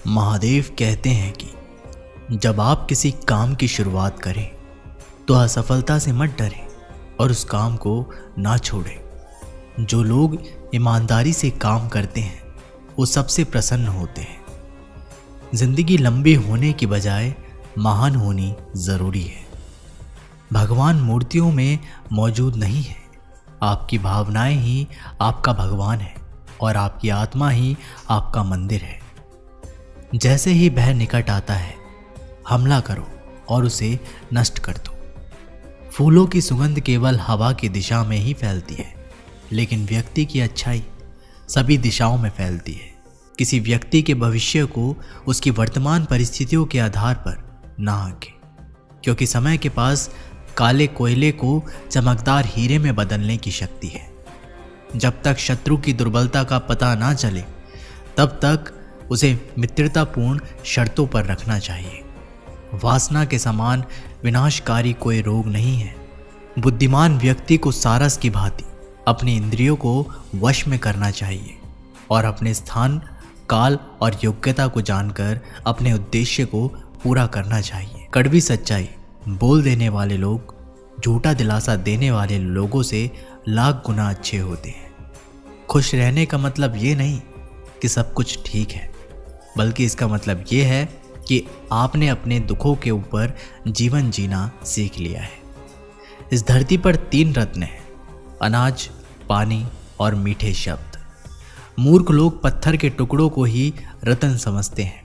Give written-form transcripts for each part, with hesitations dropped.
महादेव कहते हैं कि जब आप किसी काम की शुरुआत करें तो असफलता से मत डरें और उस काम को ना छोड़ें। जो लोग ईमानदारी से काम करते हैं वो सबसे प्रसन्न होते हैं। जिंदगी लंबी होने की बजाय महान होनी जरूरी है। भगवान मूर्तियों में मौजूद नहीं है। आपकी भावनाएं ही आपका भगवान है और आपकी आत्मा ही आपका मंदिर है। जैसे ही भय निकट आता है, हमला करो और उसे नष्ट कर दो। फूलों की सुगंध केवल हवा की दिशा में ही फैलती है, लेकिन व्यक्ति की अच्छाई सभी दिशाओं में फैलती है। किसी व्यक्ति के भविष्य को उसकी वर्तमान परिस्थितियों के आधार पर ना आंके, क्योंकि समय के पास काले कोयले को चमकदार हीरे में बदलने की शक्ति है। जब तक शत्रु की दुर्बलता का पता ना चले, तब तक उसे मित्रतापूर्ण शर्तों पर रखना चाहिए। वासना के समान विनाशकारी कोई रोग नहीं है। बुद्धिमान व्यक्ति को सारस की भांति अपनी इंद्रियों को वश में करना चाहिए और अपने स्थान, काल और योग्यता को जानकर अपने उद्देश्य को पूरा करना चाहिए। कड़वी सच्चाई बोल देने वाले लोग झूठा दिलासा देने वाले लोगों से लाख गुना अच्छे होते हैं। खुश रहने का मतलब ये नहीं कि सब कुछ ठीक है, बल्कि इसका मतलब ये है कि आपने अपने दुखों के ऊपर जीवन जीना सीख लिया है। इस धरती पर 3 रत्न हैं: अनाज, पानी और मीठे शब्द। मूर्ख लोग पत्थर के टुकड़ों को ही रत्न समझते हैं।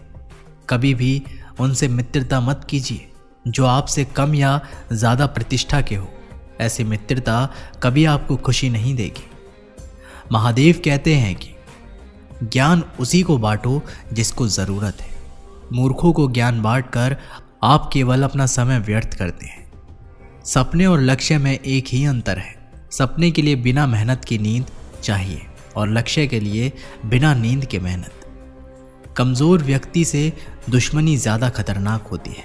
कभी भी उनसे मित्रता मत कीजिए जो आपसे कम या ज़्यादा प्रतिष्ठा के हो। ऐसी मित्रता कभी आपको खुशी नहीं देगी। महादेव कहते हैं कि ज्ञान उसी को बांटो जिसको ज़रूरत है। मूर्खों को ज्ञान बांटकर आप केवल अपना समय व्यर्थ करते हैं। सपने और लक्ष्य में एक ही अंतर है। सपने के लिए बिना मेहनत की नींद चाहिए और लक्ष्य के लिए बिना नींद के मेहनत। कमज़ोर व्यक्ति से दुश्मनी ज़्यादा खतरनाक होती है,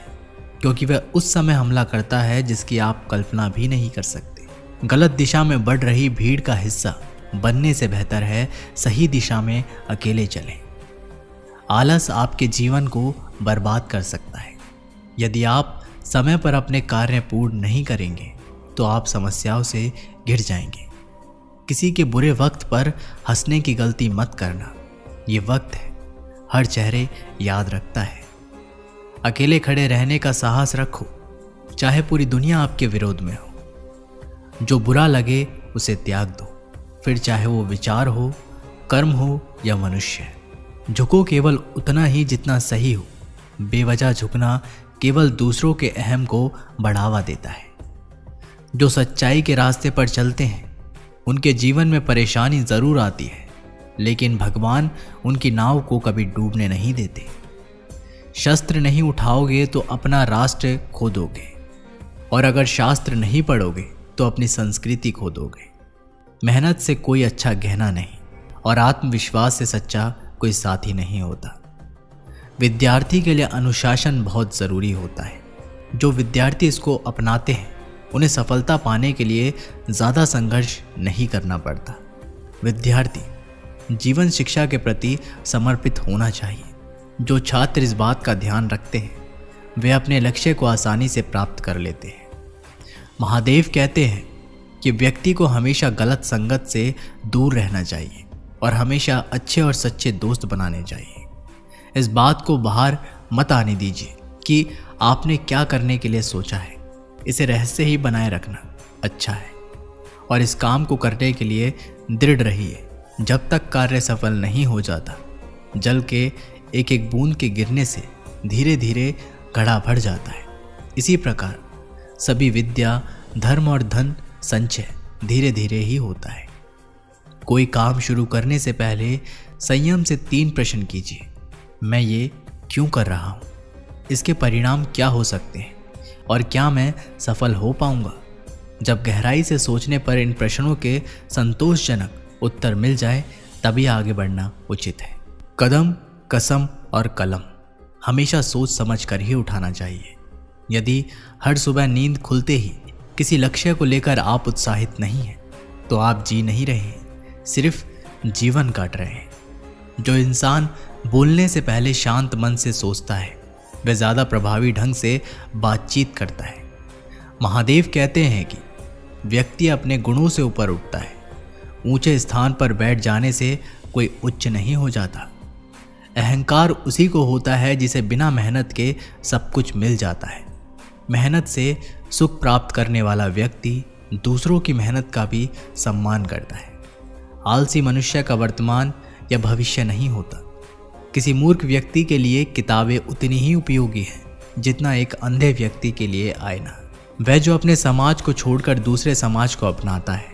क्योंकि वह उस समय हमला करता है जिसकी आप कल्पना भी नहीं कर सकते। गलत दिशा में बढ़ रही भीड़ का हिस्सा बनने से बेहतर है सही दिशा में अकेले चलें। आलस आपके जीवन को बर्बाद कर सकता है। यदि आप समय पर अपने कार्य पूर्ण नहीं करेंगे तो आप समस्याओं से घिर जाएंगे। किसी के बुरे वक्त पर हंसने की गलती मत करना। ये वक्त है, हर चेहरे याद रखता है। अकेले खड़े रहने का साहस रखो, चाहे पूरी दुनिया आपके विरोध में हो। जो बुरा लगे उसे त्याग दो, फिर चाहे वो विचार हो, कर्म हो या मनुष्य। झुको केवल उतना ही जितना सही हो। बेवजह झुकना केवल दूसरों के अहम को बढ़ावा देता है। जो सच्चाई के रास्ते पर चलते हैं उनके जीवन में परेशानी ज़रूर आती है, लेकिन भगवान उनकी नाव को कभी डूबने नहीं देते। शस्त्र नहीं उठाओगे तो अपना राष्ट्र खो दोगे, और अगर शास्त्र नहीं पढ़ोगे तो अपनी संस्कृति खो दोगे। मेहनत से कोई अच्छा गहना नहीं और आत्मविश्वास से सच्चा कोई साथी नहीं होता। विद्यार्थी के लिए अनुशासन बहुत ज़रूरी होता है। जो विद्यार्थी इसको अपनाते हैं उन्हें सफलता पाने के लिए ज़्यादा संघर्ष नहीं करना पड़ता। विद्यार्थी जीवन शिक्षा के प्रति समर्पित होना चाहिए। जो छात्र इस बात का ध्यान रखते हैं वे अपने लक्ष्य को आसानी से प्राप्त कर लेते हैं। महादेव कहते हैं कि व्यक्ति को हमेशा गलत संगत से दूर रहना चाहिए और हमेशा अच्छे और सच्चे दोस्त बनाने चाहिए। इस बात को बाहर मत आने दीजिए कि आपने क्या करने के लिए सोचा है। इसे रहस्य ही बनाए रखना अच्छा है, और इस काम को करने के लिए दृढ़ रहिए। जब तक कार्य सफल नहीं हो जाता, जल के एक एक बूंद के गिरने से धीरे धीरे घड़ा भर जाता है। इसी प्रकार सभी विद्या, धर्म और धन संचय धीरे धीरे ही होता है। कोई काम शुरू करने से पहले संयम से 3 प्रश्न कीजिए। मैं ये क्यों कर रहा हूँ? इसके परिणाम क्या हो सकते हैं? और क्या मैं सफल हो पाऊंगा? जब गहराई से सोचने पर इन प्रश्नों के संतोषजनक उत्तर मिल जाए, तभी आगे बढ़ना उचित है। कदम, कसम और कलम हमेशा सोच समझ कर ही उठाना चाहिए। यदि हर सुबह नींद खुलते ही किसी लक्ष्य को लेकर आप उत्साहित नहीं हैं, तो आप जी नहीं रहे हैं, सिर्फ जीवन काट रहे हैं। जो इंसान बोलने से पहले शांत मन से सोचता है, वह ज़्यादा प्रभावी ढंग से बातचीत करता है। महादेव कहते हैं कि व्यक्ति अपने गुणों से ऊपर उठता है। ऊंचे स्थान पर बैठ जाने से कोई उच्च नहीं हो जाता। अहंकार उसी को होता है जिसे बिना मेहनत के सब कुछ मिल जाता है। मेहनत से सुख प्राप्त करने वाला व्यक्ति दूसरों की मेहनत का भी सम्मान करता है। आलसी मनुष्य का वर्तमान या भविष्य नहीं होता। किसी मूर्ख व्यक्ति के लिए किताबें उतनी ही उपयोगी हैं जितना एक अंधे व्यक्ति के लिए आईना। वह जो अपने समाज को छोड़कर दूसरे समाज को अपनाता है,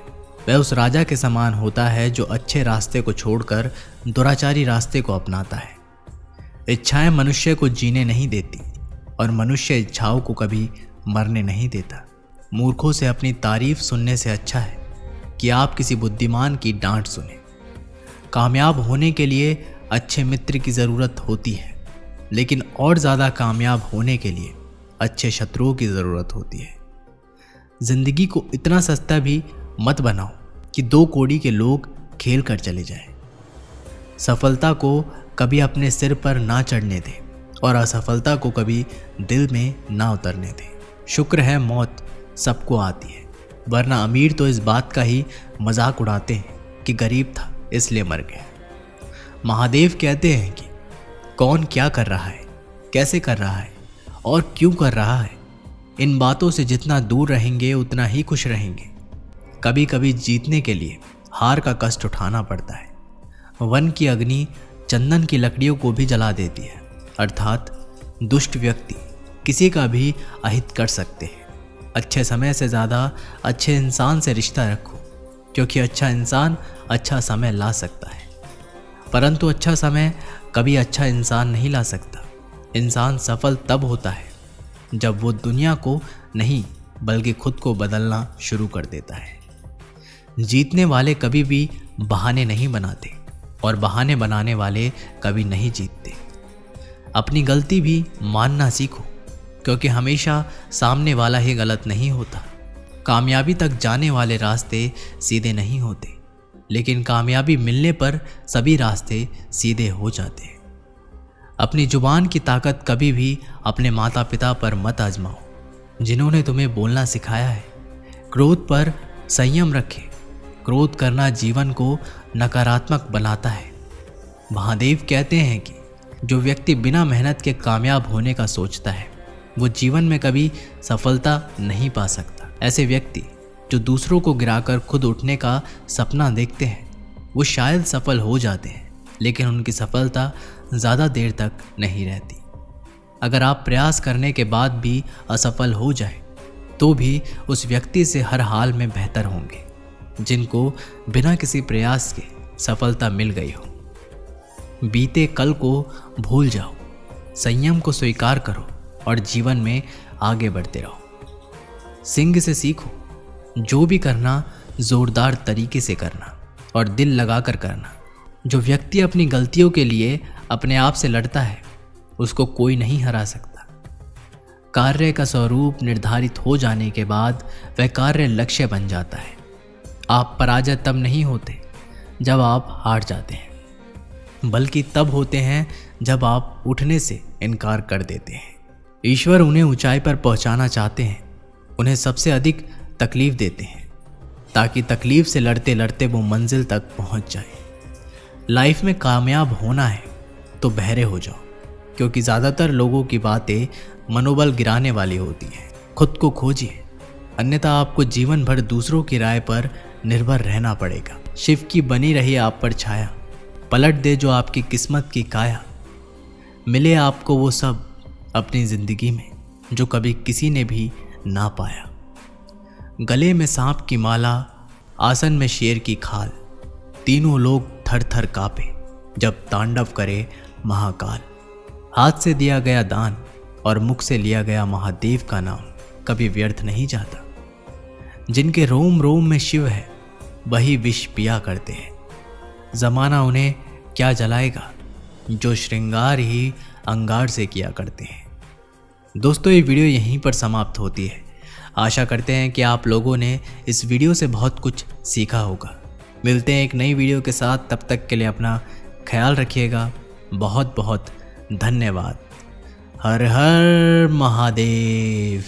वह उस राजा के समान होता है जो अच्छे रास्ते को छोड़कर दुराचारी रास्ते को अपनाता है। इच्छाएं मनुष्य को जीने नहीं देती और मनुष्य इच्छाओं को कभी मरने नहीं देता। मूर्खों से अपनी तारीफ सुनने से अच्छा है कि आप किसी बुद्धिमान की डांट सुने। कामयाब होने के लिए अच्छे मित्र की ज़रूरत होती है, लेकिन और ज़्यादा कामयाब होने के लिए अच्छे शत्रुओं की ज़रूरत होती है। जिंदगी को इतना सस्ता भी मत बनाओ कि 2 कौड़ी के लोग खेल कर चले जाएं। सफलता को कभी अपने सिर पर ना चढ़ने दे और असफलता को कभी दिल में ना उतरने दे। शुक्र है मौत सबको आती है, वरना अमीर तो इस बात का ही मजाक उड़ाते हैं कि गरीब था इसलिए मर गया। महादेव कहते हैं कि कौन क्या कर रहा है, कैसे कर रहा है और क्यों कर रहा है, इन बातों से जितना दूर रहेंगे उतना ही खुश रहेंगे। कभी कभी जीतने के लिए हार का कष्ट उठाना पड़ता है। वन की अग्नि चंदन की लकड़ियों को भी जला देती है, अर्थात दुष्ट व्यक्ति किसी का भी अहित कर सकते हैं। अच्छे समय से ज़्यादा अच्छे इंसान से रिश्ता रखो, क्योंकि अच्छा इंसान अच्छा समय ला सकता है, परंतु अच्छा समय कभी अच्छा इंसान नहीं ला सकता। इंसान सफल तब होता है जब वो दुनिया को नहीं बल्कि खुद को बदलना शुरू कर देता है। जीतने वाले कभी भी बहाने नहीं बनाते और बहाने बनाने वाले कभी नहीं जीतते। अपनी गलती भी मानना सीखो, क्योंकि हमेशा सामने वाला ही गलत नहीं होता। कामयाबी तक जाने वाले रास्ते सीधे नहीं होते, लेकिन कामयाबी मिलने पर सभी रास्ते सीधे हो जाते हैं। अपनी जुबान की ताकत कभी भी अपने माता पिता पर मत आजमाओ, जिन्होंने तुम्हें बोलना सिखाया है। क्रोध पर संयम रखें। क्रोध करना जीवन को नकारात्मक बनाता है। महादेव कहते हैं कि जो व्यक्ति बिना मेहनत के कामयाब होने का सोचता है, वो जीवन में कभी सफलता नहीं पा सकता। ऐसे व्यक्ति जो दूसरों को गिराकर खुद उठने का सपना देखते हैं, वो शायद सफल हो जाते हैं, लेकिन उनकी सफलता ज़्यादा देर तक नहीं रहती। अगर आप प्रयास करने के बाद भी असफल हो जाए, तो भी उस व्यक्ति से हर हाल में बेहतर होंगे जिनको बिना किसी प्रयास के सफलता मिल गई हो। बीते कल को भूल जाओ, संयम को स्वीकार करो और जीवन में आगे बढ़ते रहो। सिंह से सीखो, जो भी करना जोरदार तरीके से करना और दिल लगाकर करना। जो व्यक्ति अपनी गलतियों के लिए अपने आप से लड़ता है, उसको कोई नहीं हरा सकता। कार्य का स्वरूप निर्धारित हो जाने के बाद वह कार्य लक्ष्य बन जाता है। आप पराजय तब नहीं होते जब आप हार जाते हैं, बल्कि तब होते हैं जब आप उठने से इनकार कर देते हैं। ईश्वर उन्हें ऊंचाई पर पहुंचाना चाहते हैं, उन्हें सबसे अधिक तकलीफ देते हैं, ताकि तकलीफ से लड़ते लड़ते वो मंजिल तक पहुंच जाए। लाइफ में कामयाब होना है तो बहरे हो जाओ, क्योंकि ज़्यादातर लोगों की बातें मनोबल गिराने वाली होती हैं। खुद को खोजिए, अन्यथा आपको जीवन भर दूसरों की राय पर निर्भर रहना पड़ेगा। शिव की बनी रही आप पर छाया, पलट दे जो आपकी किस्मत की काया। मिले आपको वो सब अपनी जिंदगी में जो कभी किसी ने भी ना पाया। गले में सांप की माला, आसन में शेर की खाल, तीनों लोग थर थर कांपे जब तांडव करे महाकाल। हाथ से दिया गया दान और मुख से लिया गया महादेव का नाम कभी व्यर्थ नहीं जाता। जिनके रोम रोम में शिव है, वही विष पिया करते हैं। जमाना उन्हें क्या जलाएगा, जो श्रृंगार ही अंगार से किया करते हैं। दोस्तों, ये वीडियो यहीं पर समाप्त होती है। आशा करते हैं कि आप लोगों ने इस वीडियो से बहुत कुछ सीखा होगा। मिलते हैं एक नई वीडियो के साथ, तब तक के लिए अपना ख्याल रखिएगा। बहुत बहुत धन्यवाद। हर हर महादेव।